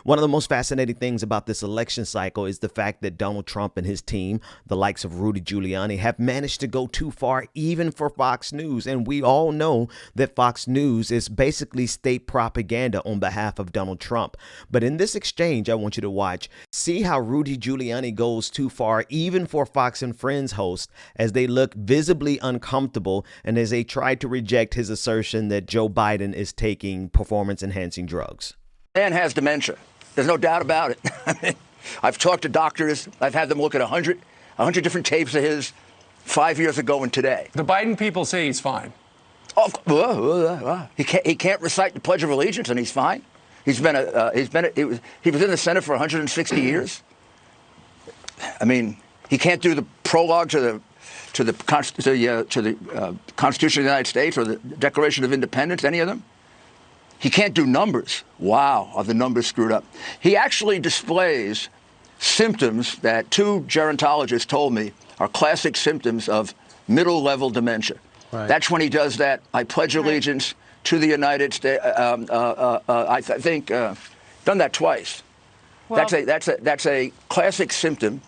One of the most fascinating things about this election cycle is the fact that Donald Trump and his team, the likes of Rudy Giuliani, have managed to go too far even for Fox News. And we all know that Fox News is basically state propaganda on behalf of Donald Trump. But in this exchange, I want you to watch, see how Rudy Giuliani goes too far even for Fox and Friends hosts as they look visibly uncomfortable and as they try to reject his assertion that Joe Biden is taking performance-enhancing drugs. Man has dementia. There's no doubt about it. I mean, I've talked to doctors. I've had them look at 100 different tapes of his 5 years ago and today. The Biden people say he's fine. Oh, he can't recite the Pledge of Allegiance, and he's fine. He was in the Senate for 160 years. I mean, he can't do the prologue to the Constitution of the United States or the Declaration of Independence, any of them. He can't do numbers. Wow, are the numbers screwed up? He actually displays symptoms that two gerontologists told me are classic symptoms of middle-level dementia. Right. That's when he does that. I pledge allegiance to the United States. I think done that twice. Well, that's a classic symptom,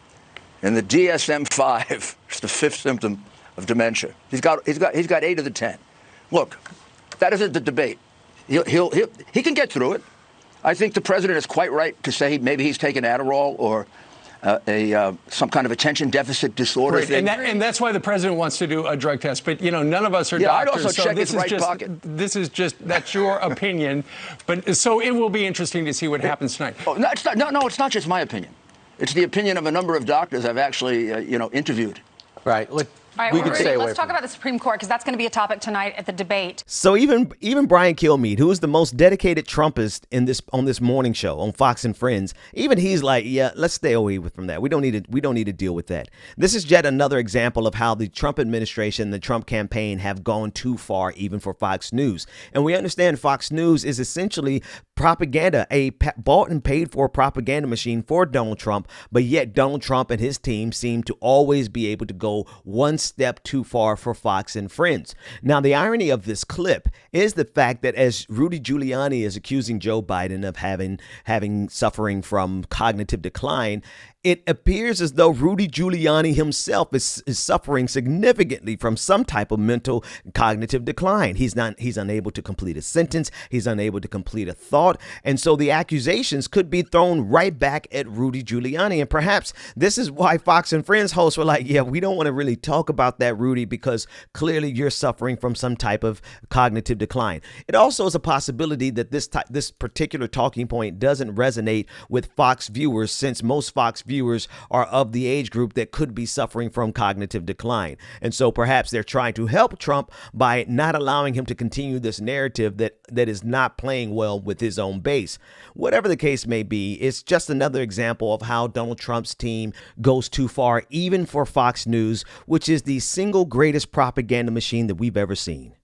and the DSM-5 is the fifth symptom of dementia. He's got 8 of the 10. Look, that isn't the debate. He can get through it. I think the president is quite right to say maybe he's taken Adderall or some kind of attention deficit disorder thing. And that's why the president wants to do a drug test. But, you know, none of us are doctors. I'd also check his right pocket. That's your opinion. But so it will be interesting to see what happens tonight. Oh, no, it's not just my opinion. It's the opinion of a number of doctors I've actually, interviewed. Right. Look, all right, let's talk about the Supreme Court, because that's going to be a topic tonight at the debate. So even Brian Kilmeade, who is the most dedicated Trumpist on this morning show on Fox and Friends, even he's like, yeah, let's stay away from that. We don't need to deal with that. This is yet another example of how the Trump administration, the Trump campaign have gone too far, even for Fox News. And we understand Fox News is essentially propaganda, a bought and paid for propaganda machine for Donald Trump. But yet Donald Trump and his team seem to always be able to go one step too far for Fox and Friends. Now, the irony of this clip is the fact that as Rudy Giuliani is accusing Joe Biden of suffering from cognitive decline, it appears as though Rudy Giuliani himself is suffering significantly from some type of mental cognitive decline. He's unable to complete a sentence. He's unable to complete a thought. And so the accusations could be thrown right back at Rudy Giuliani. And perhaps this is why Fox and Friends hosts were like, yeah, we don't want to really talk about that, Rudy, because clearly you're suffering from some type of cognitive decline. It also is a possibility that this particular talking point doesn't resonate with Fox viewers, since most Fox viewers are of the age group that could be suffering from cognitive decline. And so perhaps they're trying to help Trump by not allowing him to continue this narrative that is not playing well with his own base. Whatever the case may be, it's just another example of how Donald Trump's team goes too far, even for Fox News, which is the single greatest propaganda machine that we've ever seen.